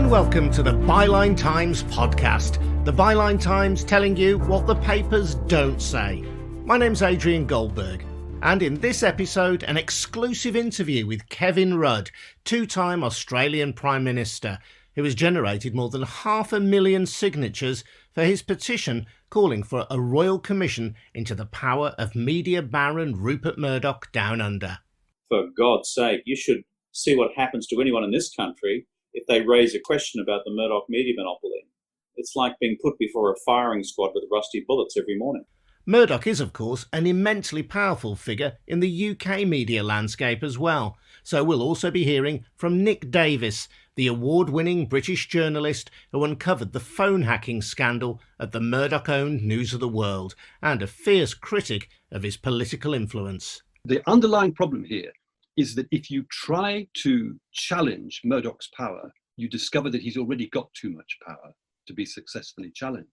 and welcome to the Byline Times podcast. The Byline Times telling you what the papers don't say. My name's Adrian Goldberg, and in this episode, an exclusive interview with Kevin Rudd, two-time Australian Prime Minister, who has generated more than 500,000 signatures for his petition calling for a royal commission into the power of media baron Rupert Murdoch down under. For God's sake, you should see what happens to anyone in this country if they raise a question about the Murdoch media monopoly. It's like being put before a firing squad with rusty bullets every morning. Murdoch is, of course, an immensely powerful figure in the UK media landscape as well. So we'll also be hearing from Nick Davies, the award-winning British journalist who uncovered the phone hacking scandal at the Murdoch-owned News of the World and a fierce critic of his political influence. The underlying problem here is that if you try to challenge Murdoch's power, you discover that he's already got too much power to be successfully challenged.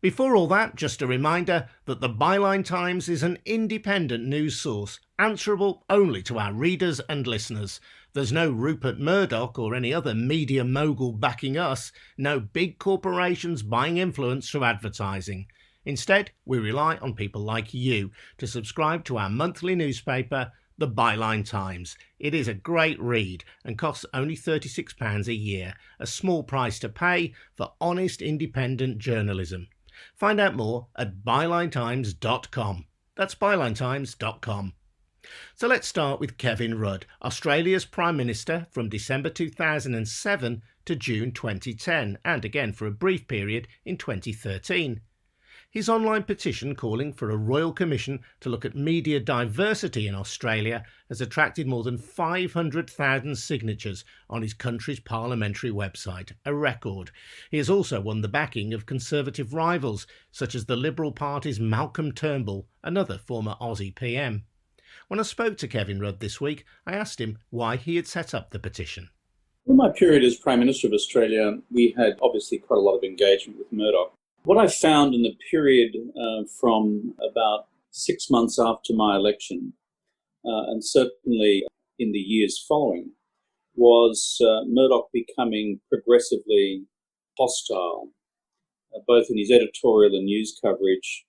Before all that, just a reminder that the Byline Times is an independent news source, answerable only to our readers and listeners. There's no Rupert Murdoch or any other media mogul backing us, no big corporations buying influence through advertising. Instead, we rely on people like you to subscribe to our monthly newspaper, The Byline Times. It is a great read and costs only £36 a year, a small price to pay for honest independent journalism. Find out more at bylinetimes.com. That's bylinetimes.com. So let's start with Kevin Rudd, Australia's Prime Minister from December 2007 to June 2010, and again for a brief period in 2013. His online petition calling for a royal commission to look at media diversity in Australia has attracted more than 500,000 signatures on his country's parliamentary website, a record. He has also won the backing of Conservative rivals, such as the Liberal Party's Malcolm Turnbull, another former Aussie PM. When I spoke to Kevin Rudd this week, I asked him why he had set up the petition. In my period as Prime Minister of Australia, we had obviously quite a lot of engagement with Murdoch. What I found in the period from about 6 months after my election, and certainly in the years following, was Murdoch becoming progressively hostile, both in his editorial and news coverage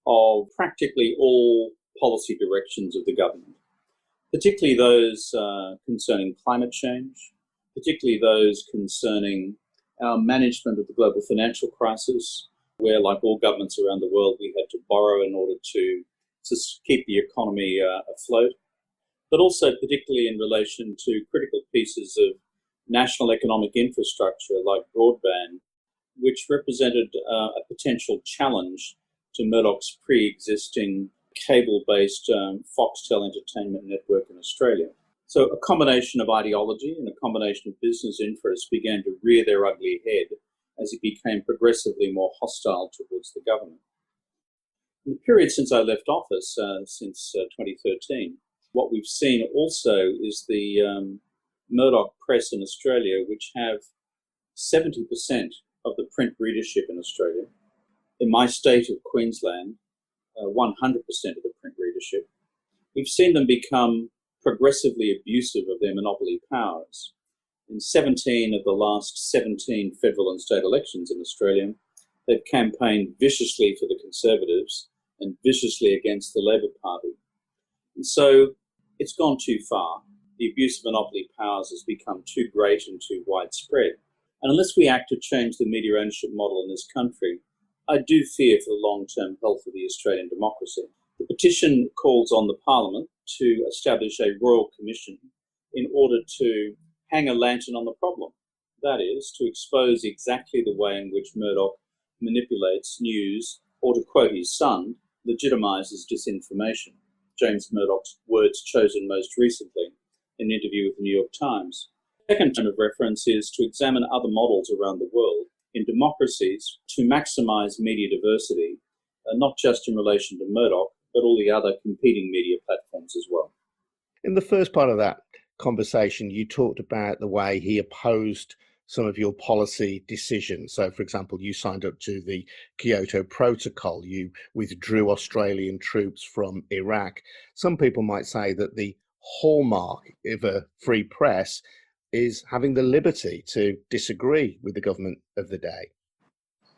of practically all policy directions of the government, particularly those concerning climate change, particularly those concerning our management of the global financial crisis, where, like all governments around the world, we had to borrow in order to keep the economy afloat, but also particularly in relation to critical pieces of national economic infrastructure like broadband, which represented a potential challenge to Murdoch's pre-existing cable-based Foxtel entertainment network in Australia. So a combination of ideology and a combination of business interests began to rear their ugly head as it became progressively more hostile towards the government. In the period since I left office, since 2013, what we've seen also is the Murdoch press in Australia, which have 70% of the print readership in Australia. In my state of Queensland, 100% of the print readership. We've seen them become progressively abusive of their monopoly powers. In 17 of the last 17 federal and state elections in Australia, they've campaigned viciously for the Conservatives and viciously against the Labor Party. And so it's gone too far. The abuse of monopoly powers has become too great and too widespread. And unless we act to change the media ownership model in this country, I do fear for the long-term health of the Australian democracy. The petition calls on the Parliament to establish a royal commission in order to hang a lantern on the problem. That is, to expose exactly the way in which Murdoch manipulates news, or to quote his son, legitimises disinformation. James Murdoch's words chosen most recently in an interview with the New York Times. The second term of reference is to examine other models around the world in democracies to maximise media diversity, not just in relation to Murdoch, but all the other competing media platforms as well. In the first part of that conversation, you talked about the way he opposed some of your policy decisions. So, for example, you signed up to the Kyoto Protocol, you withdrew Australian troops from Iraq. Some people might say that the hallmark of a free press is having the liberty to disagree with the government of the day.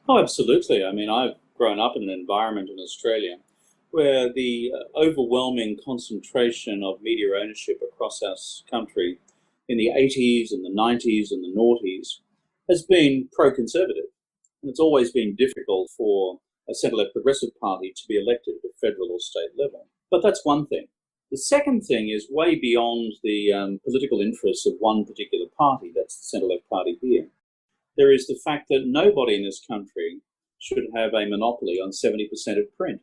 Oh, absolutely. I mean, I've grown up in an environment in Australia where the overwhelming concentration of media ownership across our country in the 80s and the 90s and the noughties has been pro-conservative. And it's always been difficult for a centre-left progressive party to be elected at a federal or state level. But that's one thing. The second thing is way beyond the political interests of one particular party, that's the centre-left party here. There is the fact that nobody in this country should have a monopoly on 70% of print.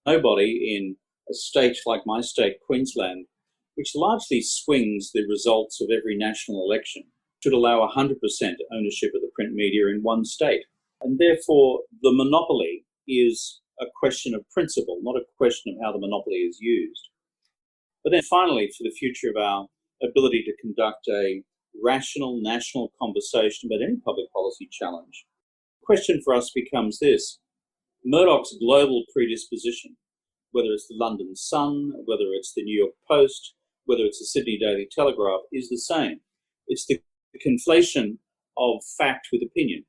Nobody in a state like my state, Queensland, which largely swings the results of every national election, should allow 100% ownership of the print media in one state. And therefore, the monopoly is a question of principle, not a question of how the monopoly is used. But then finally, for the future of our ability to conduct a rational national conversation about any public policy challenge, the question for us becomes this. Murdoch's global predisposition, whether it's the London Sun, whether it's the New York Post, whether it's the Sydney Daily Telegraph, is the same. It's the conflation of fact with opinion.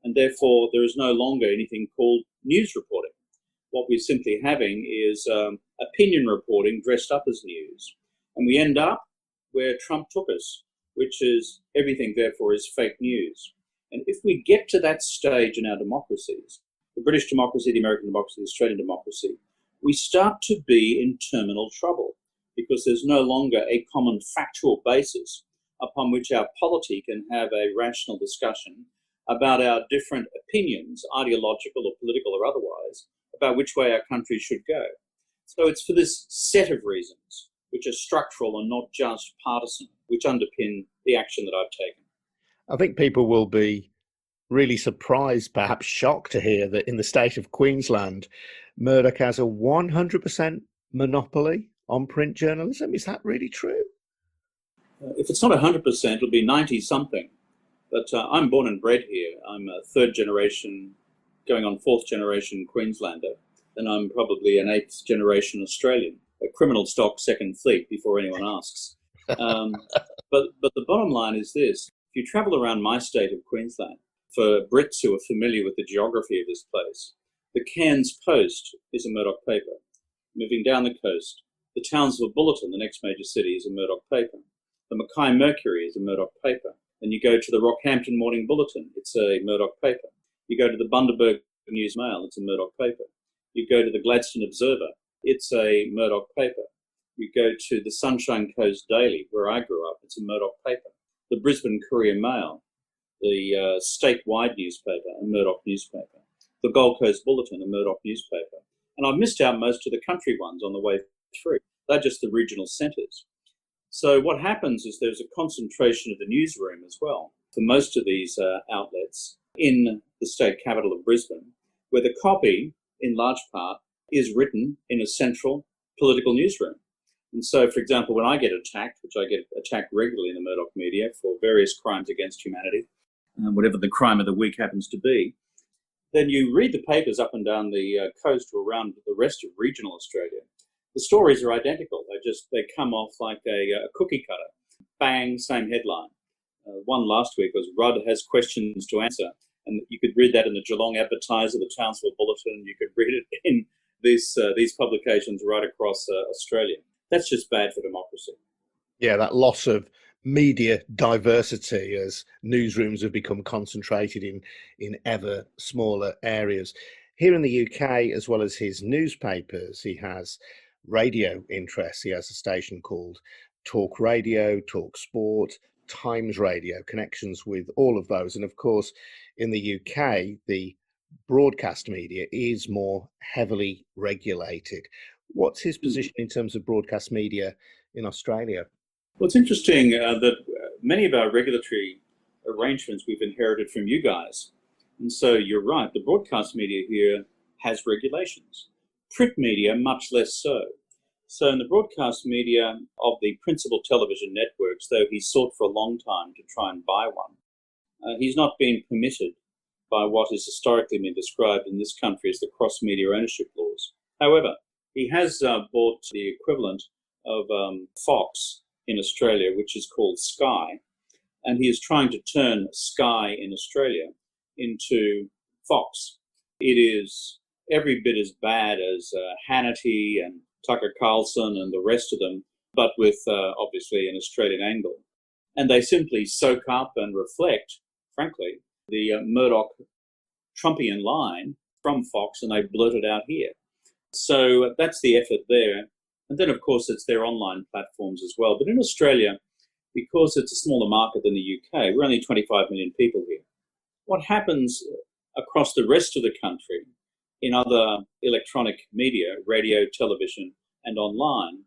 And therefore, there is no longer anything called news reporting. What we're simply having is opinion reporting dressed up as news. And we end up where Trump took us, which is everything, therefore, is fake news. And if we get to that stage in our democracies, the British democracy, the American democracy, the Australian democracy, we start to be in terminal trouble because there's no longer a common factual basis upon which our polity can have a rational discussion about our different opinions, ideological or political or otherwise, about which way our country should go. So it's for this set of reasons, which are structural and not just partisan, which underpin the action that I've taken. I think people will be really surprised, perhaps shocked to hear that in the state of Queensland, Murdoch has a 100% monopoly on print journalism. Is that really true? If it's not 100%, it'll be 90-something. But I'm born and bred here. I'm a third generation, going on fourth generation Queenslander, and I'm probably an eighth generation Australian, a criminal stock second fleet before anyone asks. But the bottom line is this. If you travel around my state of Queensland, for Brits who are familiar with the geography of this place, the Cairns Post is a Murdoch paper. Moving down the coast, the Townsville Bulletin, the next major city, is a Murdoch paper. The Mackay Mercury is a Murdoch paper. And you go to the Rockhampton Morning Bulletin, it's a Murdoch paper. You go to the Bundaberg News Mail, it's a Murdoch paper. You go to the Gladstone Observer, it's a Murdoch paper. You go to the Sunshine Coast Daily, where I grew up, it's a Murdoch paper. The Brisbane Courier Mail, the statewide newspaper, a Murdoch newspaper. The Gold Coast Bulletin, a Murdoch newspaper. And I've missed out most of the country ones on the way through. They're just the regional centres. So what happens is there's a concentration of the newsroom as well for most of these outlets in the state capital of Brisbane, where the copy, in large part, is written in a central political newsroom. And so, for example, when I get attacked, which I get attacked regularly in the Murdoch media for various crimes against humanity, whatever the crime of the week happens to be, then you read the papers up and down the coast or around the rest of regional Australia. The stories are identical. They come off like a cookie cutter. Bang, same headline. One last week was Rudd has questions to answer. And you could read that in the Geelong Advertiser, the Townsville Bulletin. You could read it in these publications right across Australia. That's just bad for democracy. Yeah, that loss of media diversity as newsrooms have become concentrated in ever smaller areas. Here in the UK, as well as his newspapers, he has radio interests. He has a station called Talk Radio, Talk Sport, Times Radio, connections with all of those. And of course, in the UK, the broadcast media is more heavily regulated. What's his position in terms of broadcast media in Australia? Well, it's interesting that many of our regulatory arrangements we've inherited from you guys. And so you're right, the broadcast media here has regulations. Print media, much less so. So in the broadcast media of the principal television networks, though he sought for a long time to try and buy one, he's not been permitted by what has historically been described in this country as the cross-media ownership laws. However, he has bought the equivalent of Fox in Australia, which is called Sky. And he is trying to turn Sky in Australia into Fox. It is every bit as bad as Hannity and Tucker Carlson and the rest of them, but with obviously an Australian angle. And they simply soak up and reflect, frankly, the Murdoch Trumpian line from Fox, and they blurt it out here. So that's the effort there. And then, of course, it's their online platforms as well. But in Australia, because it's a smaller market than the UK, we're only 25 million people here. What happens across the rest of the country in other electronic media, radio, television, and online,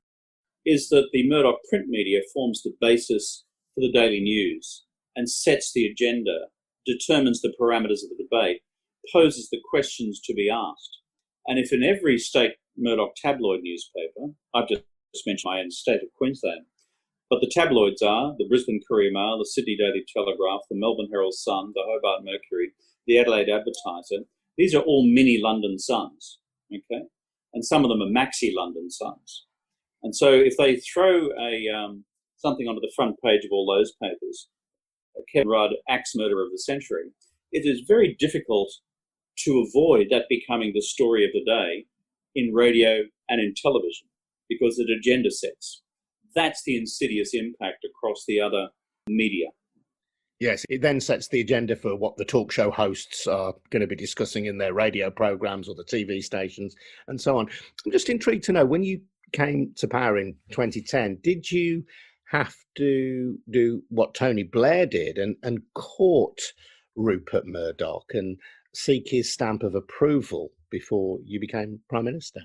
is that the Murdoch print media forms the basis for the daily news and sets the agenda, determines the parameters of the debate, poses the questions to be asked. And if in every state Murdoch tabloid newspaper, I've just mentioned my own state of Queensland, but the tabloids are the Brisbane Courier Mail, the Sydney Daily Telegraph, the Melbourne Herald Sun, the Hobart Mercury, the Adelaide Advertiser. These are all mini London Suns, okay? And some of them are maxi London Suns. And so if they throw something onto the front page of all those papers, Kevin Rudd, axe murderer of the century, it is very difficult to avoid that becoming the story of the day in radio and in television because it agenda sets. That's the insidious impact across the other media. Yes, it then sets the agenda for what the talk show hosts are going to be discussing in their radio programs or the TV stations and so on. I'm just intrigued to know, when you came to power in 2010, did you have to do what Tony Blair did and court Rupert Murdoch and seek his stamp of approval before you became Prime Minister?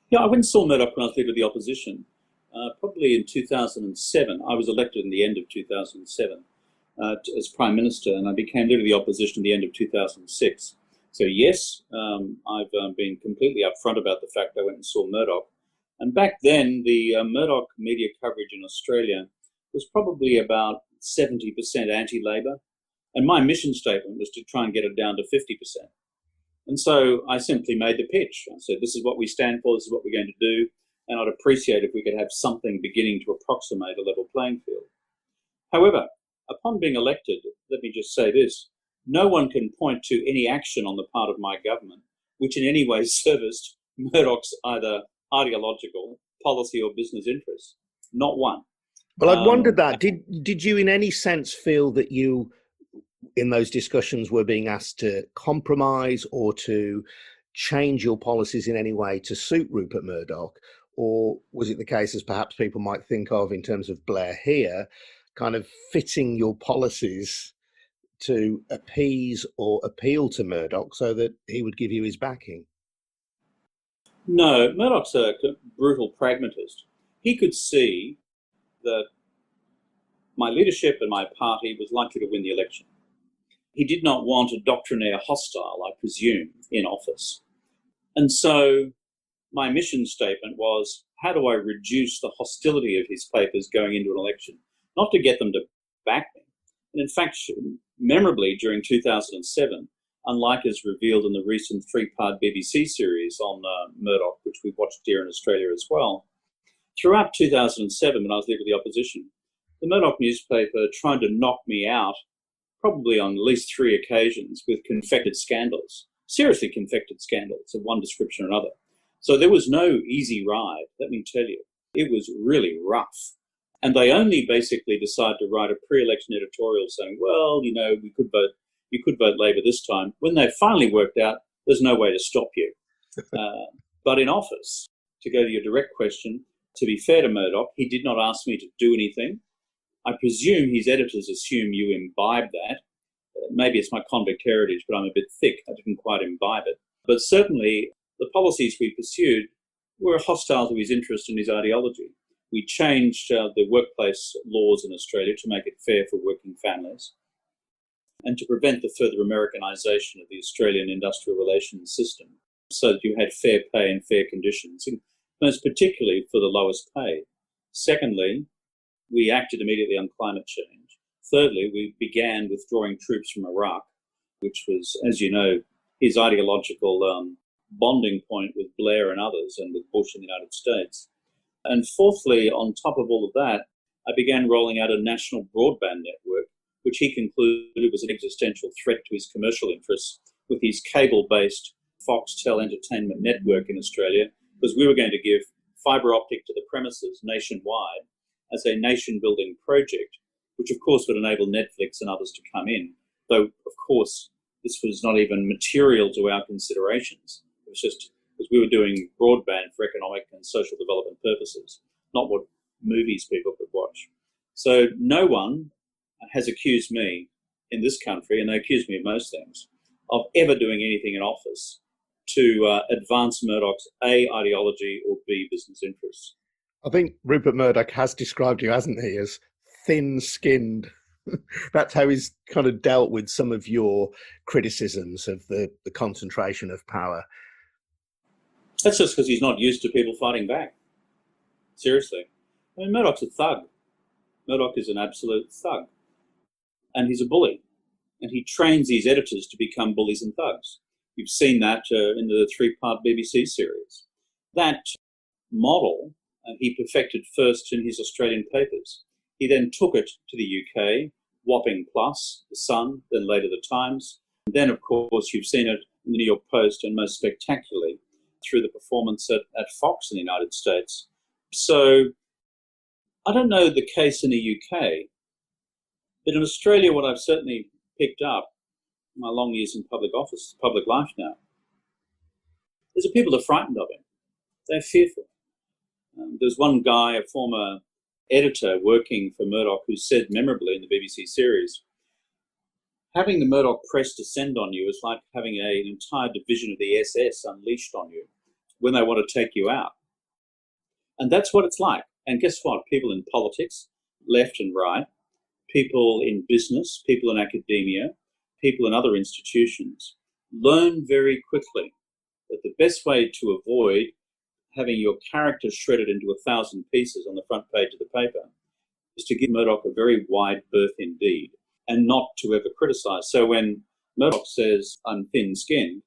Yeah, I went and saw Murdoch when I was leader of the opposition. Probably in 2007. I was elected in the end of 2007 as Prime Minister, and I became leader of the opposition at the end of 2006. So yes, I've been completely upfront about the fact I went and saw Murdoch. And back then, the Murdoch media coverage in Australia was probably about 70% anti-Labor. And my mission statement was to try and get it down to 50%. And so I simply made the pitch. I said, this is what we stand for, this is what we're going to do, and I'd appreciate if we could have something beginning to approximate a level playing field. However, upon being elected, let me just say this, no one can point to any action on the part of my government which in any way serviced Murdoch's either ideological, policy or business interests. Not one. Well, I'd wondered that. Did you in any sense feel that you, in those discussions, were being asked to compromise or to change your policies in any way to suit Rupert Murdoch? Or was it the case, as perhaps people might think of in terms of Blair here, kind of fitting your policies to appease or appeal to Murdoch so that he would give you his backing? No, Murdoch's a brutal pragmatist. He could see that my leadership and my party was likely to win the election. He did not want a doctrinaire hostile, I presume, in office. And so my mission statement was, how do I reduce the hostility of his papers going into an election? Not to get them to back me. And in fact, memorably during 2007, unlike as revealed in the recent three-part BBC series on Murdoch, which we watched here in Australia as well, throughout 2007, when I was leader of the opposition, the Murdoch newspaper tried to knock me out probably on at least 3 occasions with confected scandals, seriously confected scandals of one description or another. So there was no easy ride, let me tell you. It was really rough. And they only basically decided to write a pre-election editorial saying, well, you know, you could vote Labor this time. When they finally worked out, there's no way to stop you. But in office, to go to your direct question, to be fair to Murdoch, he did not ask me to do anything. I presume his editors assume you imbibe that. Maybe it's my convict heritage, but I'm a bit thick. I didn't quite imbibe it. But certainly the policies we pursued were hostile to his interest and his ideology. We changed the workplace laws in Australia to make it fair for working families and to prevent the further Americanization of the Australian industrial relations system so that you had fair pay and fair conditions, most particularly for the lowest paid. Secondly, we acted immediately on climate change. Thirdly, we began withdrawing troops from Iraq, which was, as you know, his ideological bonding point with Blair and others and with Bush in the United States. And fourthly, on top of all of that, I began rolling out a national broadband network, which he concluded was an existential threat to his commercial interests with his cable-based Foxtel entertainment network in Australia, because we were going to give fibre optic to the premises nationwide as a nation-building project, which of course would enable Netflix and others to come in, though of course this was not even material to our considerations. It was just because we were doing broadband for economic and social development purposes, not what movies people could watch. So no one has accused me in this country, and they accuse me of most things, of ever doing anything in office to advance Murdoch's A, ideology, or B, business interests. I think Rupert Murdoch has described you, hasn't he, as thin-skinned. That's how he's kind of dealt with some of your criticisms of the concentration of power. That's just because he's not used to people fighting back. Seriously. I mean, Murdoch's a thug. Murdoch is an absolute thug. And he's a bully. And he trains his editors to become bullies and thugs. You've seen that in the 3-part BBC series. That model he perfected first in his Australian papers. He then took it to the UK, Wapping Plus, The Sun, then later The Times. And then, of course, you've seen it in the New York Post, and most spectacularly through the performance at Fox in the United States. So I don't know the case in the UK, but in Australia, what I've certainly picked up in my long years in public office, public life now, is that people are frightened of him. They're fearful. There's one guy, a former editor working for Murdoch, who said memorably in the BBC series, having the Murdoch press descend on you is like having an entire division of the SS unleashed on you when they want to take you out. And that's what it's like. And guess what? People in politics, left and right, people in business, people in academia, people in other institutions, learn very quickly that the best way to avoid having your character shredded into 1,000 pieces on the front page of the paper is to give Murdoch a very wide berth indeed, and not to ever criticise. So when Murdoch says, I'm thin-skinned,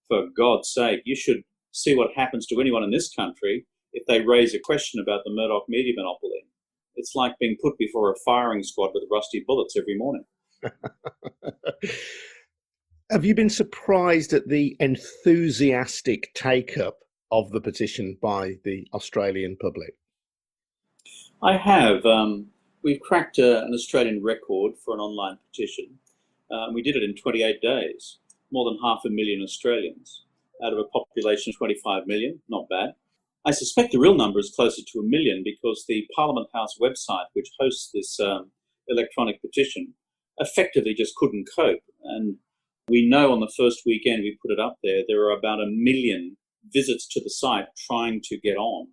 for God's sake, you should see what happens to anyone in this country if they raise a question about the Murdoch media monopoly. It's like being put before a firing squad with rusty bullets every morning. Have you been surprised at the enthusiastic take-up of the petition by the Australian public? I have. We've cracked an Australian record for an online petition. We did it in 28 days, more than 500,000 Australians out of a population of 25 million, not bad. I suspect the real number is closer to 1 million because the Parliament House website, which hosts this electronic petition, effectively just couldn't cope. And we know on the first weekend we put it up there, there are about 1 million visits to the site trying to get on.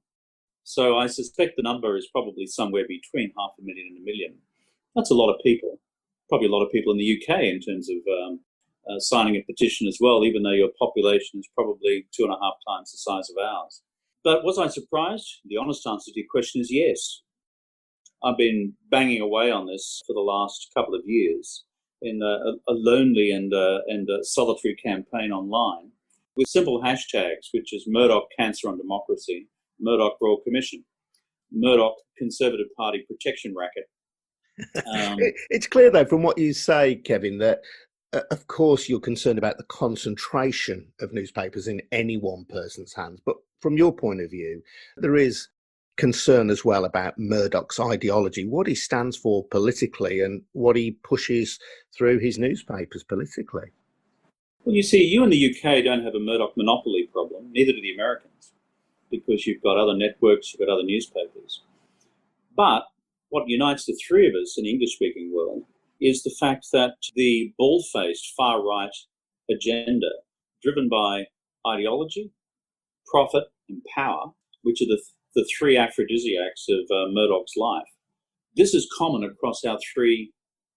So I suspect the number is probably somewhere between 500,000 and 1 million. That's a lot of people, probably a lot of people in the UK in terms of signing a petition as well, even though your population is probably 2.5 times the size of ours. But was I surprised? The honest answer to your question is yes. I've been banging away on this for the last couple of years in a lonely and a solitary campaign online with simple hashtags, which is Murdoch Cancer on Democracy, Murdoch Royal Commission, Murdoch Conservative Party Protection Racket. It's clear, though, from what you say, Kevin, that of course you're concerned about the concentration of newspapers in any one person's hands. But from your point of view, there is concern as well about Murdoch's ideology, what he stands for politically and what he pushes through his newspapers politically. Well, you see, you in the UK don't have a Murdoch monopoly problem, neither do the Americans, because you've got other networks, you've got other newspapers. But what unites the three of us in the English-speaking world is the fact that the bald-faced far-right agenda, driven by ideology, profit and power, which are the three aphrodisiacs of Murdoch's life, this is common across our three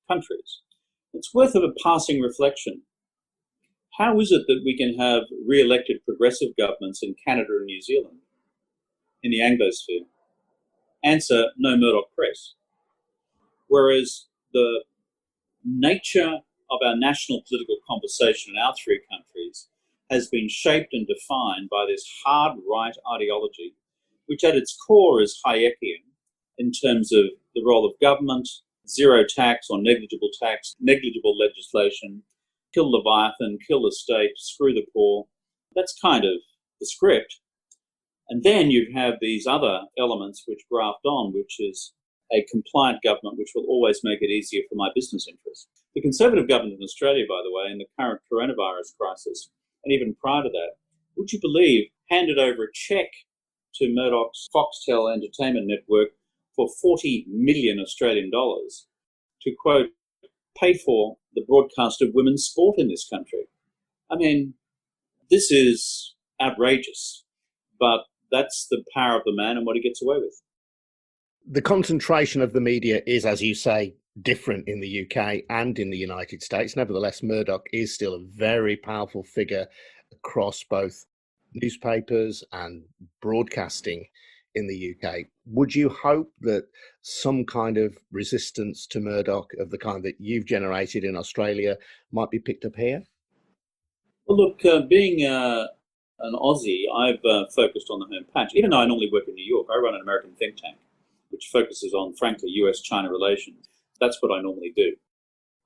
countries. It's worth of a passing reflection. How is it that we can have re-elected progressive governments in Canada and New Zealand, in the Anglosphere? Answer, no Murdoch press. Whereas the nature of our national political conversation in our three countries has been shaped and defined by this hard right ideology which at its core is Hayekian in terms of the role of government, zero tax or negligible tax, negligible legislation, kill Leviathan, kill the state, screw the poor. That's kind of the script. And then you have these other elements which graft on, which is a compliant government, which will always make it easier for my business interests. The Conservative government in Australia, by the way, in the current coronavirus crisis, and even prior to that, would you believe, handed over a cheque to Murdoch's Foxtel Entertainment Network for 40 million Australian dollars to, quote, pay for the broadcast of women's sport in this country. I mean, this is outrageous, but that's the power of the man and what he gets away with. The concentration of the media is, as you say, different in the UK and in the United States. Nevertheless, Murdoch is still a very powerful figure across both newspapers and broadcasting in the UK. Would you hope that some kind of resistance to Murdoch of the kind that you've generated in Australia might be picked up here? Well, look, being an Aussie, I've focused on the home patch. Even though I normally work in New York, I run an American think tank, which focuses on, frankly, US-China relations. That's what I normally do.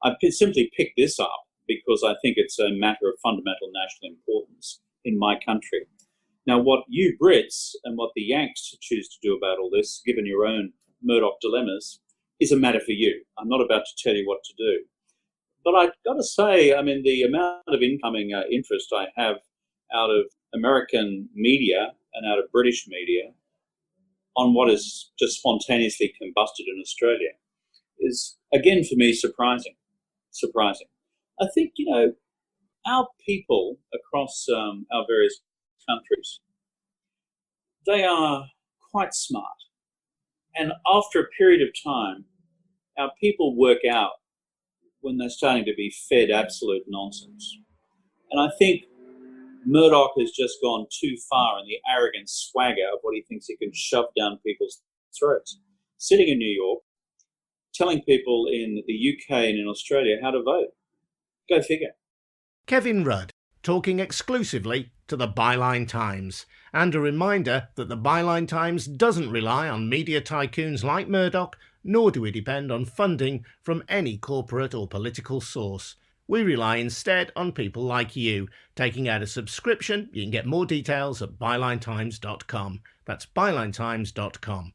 I simply picked this up because I think it's a matter of fundamental national importance in my country. Now, what you Brits and what the Yanks choose to do about all this, given your own Murdoch dilemmas, is a matter for you. I'm not about to tell you what to do. But I've got to say, I mean, the amount of incoming interest I have out of American media and out of British media on what is just spontaneously combusted in Australia is, again, for me, surprising. I think, our people across our various countries, they are quite smart. And after a period of time, our people work out when they're starting to be fed absolute nonsense. And I think Murdoch has just gone too far in the arrogant swagger of what he thinks he can shove down people's throats. Sitting in New York, telling people in the UK and in Australia how to vote. Go figure. Kevin Rudd, talking exclusively to the Byline Times. And a reminder that the Byline Times doesn't rely on media tycoons like Murdoch, nor do we depend on funding from any corporate or political source. We rely instead on people like you. Taking out a subscription, you can get more details at bylinetimes.com. That's bylinetimes.com.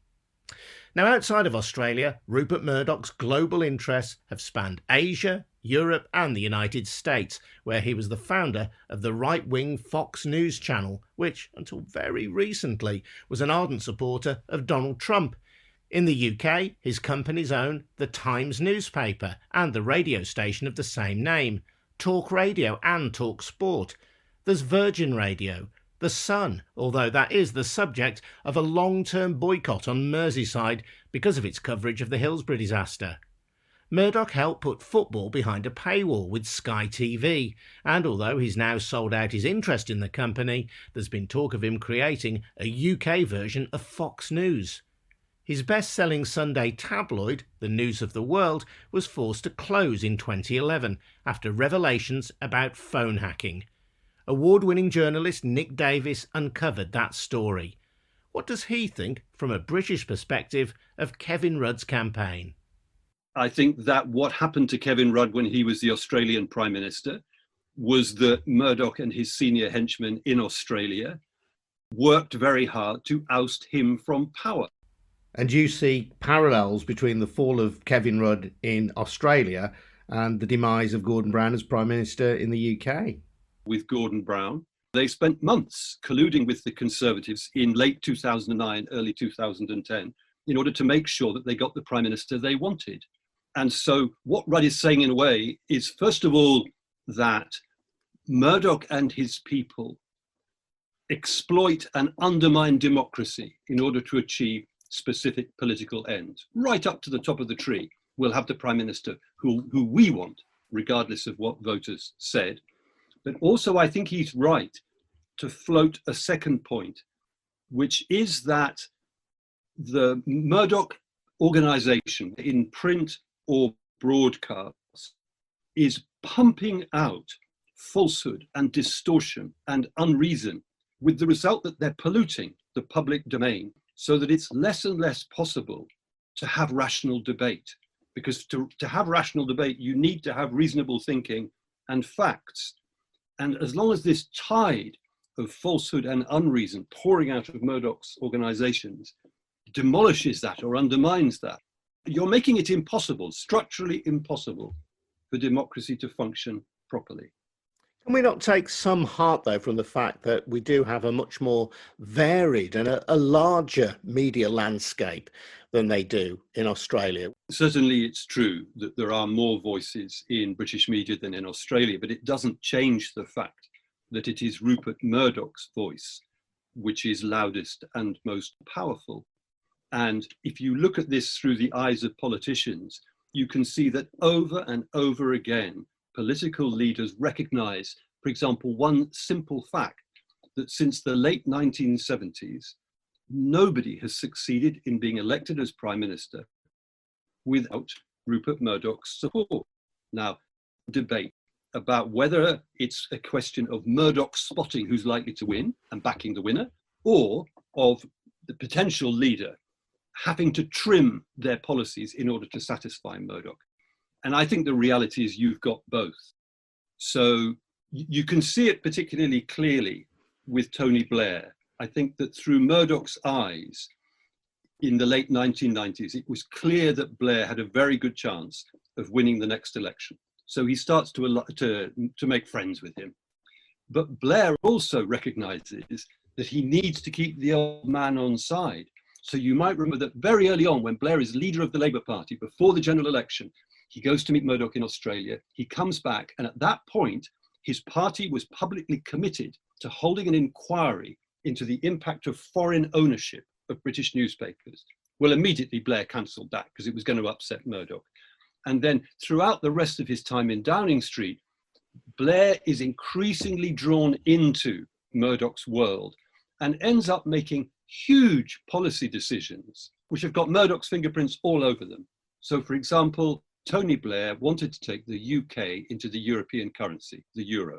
Now, outside of Australia, Rupert Murdoch's global interests have spanned Asia, Europe and the United States, where he was the founder of the right-wing Fox News channel, which, until very recently, was an ardent supporter of Donald Trump. In the UK, his companies own the Times newspaper and the radio station of the same name, Talk Radio and Talk Sport. There's Virgin Radio, The Sun, although that is the subject of a long-term boycott on Merseyside because of its coverage of the Hillsborough disaster. Murdoch helped put football behind a paywall with Sky TV, and although he's now sold out his interest in the company, there's been talk of him creating a UK version of Fox News. His best-selling Sunday tabloid, The News of the World, was forced to close in 2011 after revelations about phone hacking. Award-winning journalist Nick Davies uncovered that story. What does he think, from a British perspective, of Kevin Rudd's campaign? I think that what happened to Kevin Rudd when he was the Australian Prime Minister was that Murdoch and his senior henchmen in Australia worked very hard to oust him from power. And you see parallels between the fall of Kevin Rudd in Australia and the demise of Gordon Brown as Prime Minister in the UK? With Gordon Brown, they spent months colluding with the Conservatives in late 2009, early 2010, in order to make sure that they got the Prime Minister they wanted. And so what Rudd is saying in a way is, first of all, that Murdoch and his people exploit and undermine democracy in order to achieve specific political ends. Right up to the top of the tree, we'll have the Prime Minister who we want, regardless of what voters said. But also, I think he's right to float a second point, which is that the Murdoch organization in print or broadcast is pumping out falsehood and distortion and unreason, with the result that they're polluting the public domain so that it's less and less possible to have rational debate. Because to have rational debate, you need to have reasonable thinking and facts. And as long as this tide of falsehood and unreason pouring out of Murdoch's organizations demolishes that or undermines that, you're making it impossible, structurally impossible, for democracy to function properly. Can we not take some heart, though, from the fact that we do have a much more varied and a larger media landscape than they do in Australia? Certainly it's true that there are more voices in British media than in Australia, but it doesn't change the fact that it is Rupert Murdoch's voice which is loudest and most powerful. And if you look at this through the eyes of politicians, you can see that over and over again, political leaders recognize, for example, one simple fact, that since the late 1970s, nobody has succeeded in being elected as Prime Minister without Rupert Murdoch's support. Now, debate about whether it's a question of Murdoch spotting who's likely to win and backing the winner, or of the potential leader having to trim their policies in order to satisfy Murdoch. And I think the reality is you've got both. So you can see it particularly clearly with Tony Blair. I think that through Murdoch's eyes in the late 1990s, it was clear that Blair had a very good chance of winning the next election. So he starts to make friends with him. But Blair also recognizes that he needs to keep the old man on side. So you might remember that very early on, when Blair is leader of the Labour Party, before the general election, he goes to meet Murdoch in Australia, he comes back, and at that point, his party was publicly committed to holding an inquiry into the impact of foreign ownership of British newspapers. Well, immediately Blair cancelled that because it was going to upset Murdoch. And then throughout the rest of his time in Downing Street, Blair is increasingly drawn into Murdoch's world and ends up making huge policy decisions which have got Murdoch's fingerprints all over them. So, for example, Tony Blair wanted to take the UK into the European currency, the euro.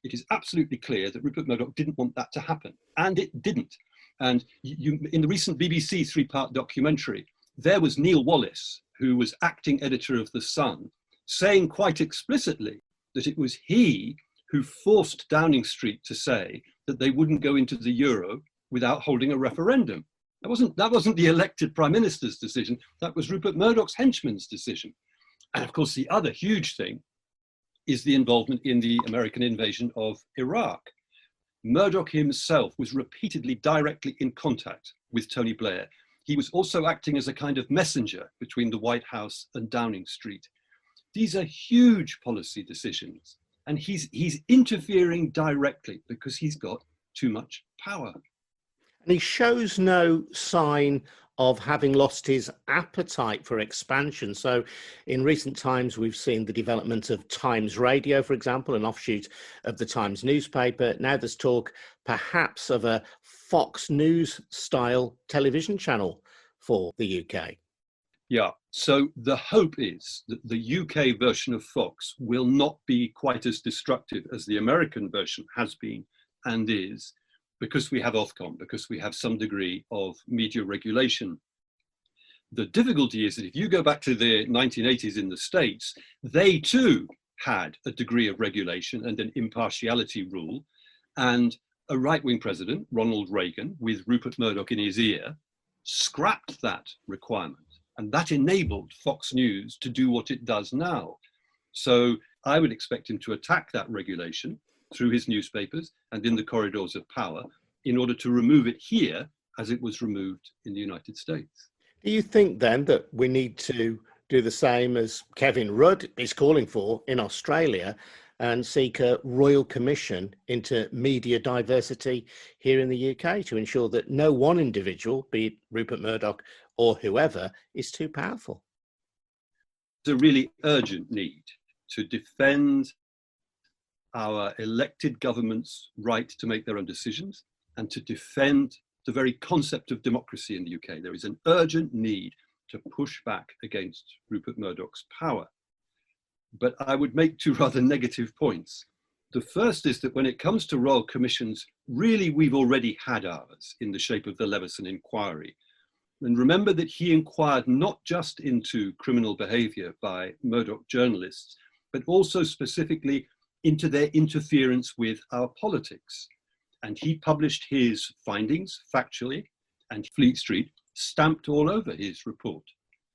It is absolutely clear that Rupert Murdoch didn't want that to happen, and it didn't. And in the recent BBC three-part documentary, there was Neil Wallace, who was acting editor of The Sun, saying quite explicitly that it was he who forced Downing Street to say that they wouldn't go into the euro without holding a referendum. That wasn't the elected Prime Minister's decision, that was Rupert Murdoch's henchman's decision. And of course, the other huge thing is the involvement in the American invasion of Iraq. Murdoch himself was repeatedly directly in contact with Tony Blair. He was also acting as a kind of messenger between the White House and Downing Street. These are huge policy decisions, and he's interfering directly because he's got too much power. And he shows no sign of having lost his appetite for expansion. So in recent times, we've seen the development of Times Radio, for example, an offshoot of the Times newspaper. Now there's talk perhaps of a Fox News style television channel for the UK. Yeah, so the hope is that the UK version of Fox will not be quite as destructive as the American version has been and is, because we have Ofcom, because we have some degree of media regulation. The difficulty is that if you go back to the 1980s in the States, they too had a degree of regulation and an impartiality rule, and a right-wing president, Ronald Reagan, with Rupert Murdoch in his ear, scrapped that requirement. And that enabled Fox News to do what it does now. So I would expect him to attack that regulation through his newspapers and in the corridors of power in order to remove it here as it was removed in the United States. Do you think then that we need to do the same as Kevin Rudd is calling for in Australia and seek a royal commission into media diversity here in the UK to ensure that no one individual, be it Rupert Murdoch or whoever, is too powerful? There's a really urgent need to defend our elected government's right to make their own decisions and to defend the very concept of democracy in the UK. There is an urgent need to push back against Rupert Murdoch's power. But I would make two rather negative points. The first is that when it comes to royal commissions, really we've already had ours in the shape of the Leveson inquiry. And remember that he inquired not just into criminal behaviour by Murdoch journalists, but also specifically into their interference with our politics. And he published his findings factually, and Fleet Street stamped all over his report.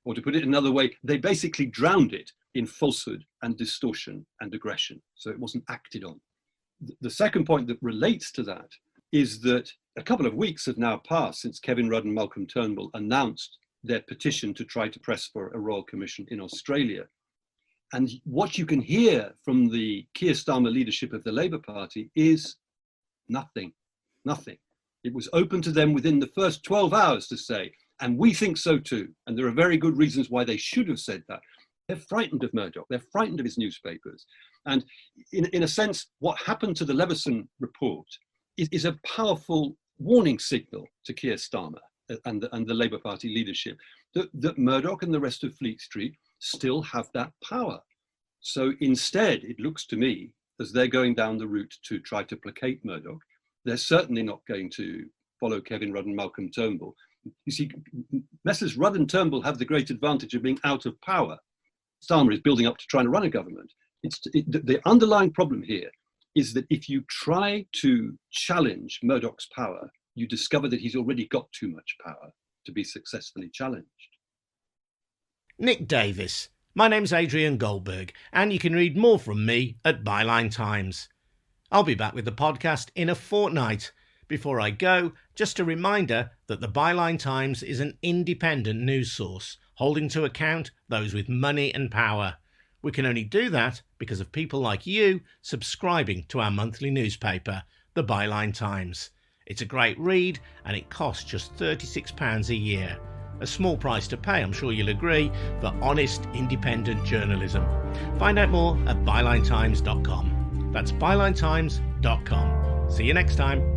Or to put it another way, they basically drowned it in falsehood and distortion and aggression. So it wasn't acted on. The second point that relates to that is that a couple of weeks have now passed since Kevin Rudd and Malcolm Turnbull announced their petition to try to press for a royal commission in Australia. And what you can hear from the Keir Starmer leadership of the Labour Party is nothing. It was open to them within the first 12 hours to say, and we think so too. And there are very good reasons why they should have said that. They're frightened of Murdoch. They're frightened of his newspapers. And in a sense, what happened to the Leveson report is a powerful warning signal to Keir Starmer and the Labour Party leadership that Murdoch and the rest of Fleet Street still have that power. So instead, it looks to me as they're going down the route to try to placate Murdoch. They're certainly not going to follow Kevin Rudd and Malcolm Turnbull. You see, Messrs. Rudd and Turnbull have the great advantage of being out of power. Starmer is building up to trying to run a government. The underlying problem here is that if you try to challenge Murdoch's power, you discover that he's already got too much power to be successfully challenged. Nick Davies. My name's Adrian Goldberg, and you can read more from me at Byline Times. I'll be back with the podcast in a fortnight. Before I go, just a reminder that the Byline Times is an independent news source, holding to account those with money and power. We can only do that because of people like you subscribing to our monthly newspaper, the Byline Times. It's a great read and it costs just £36 a year. A small price to pay, I'm sure you'll agree, for honest, independent journalism. Find out more at bylinetimes.com. That's bylinetimes.com. See you next time.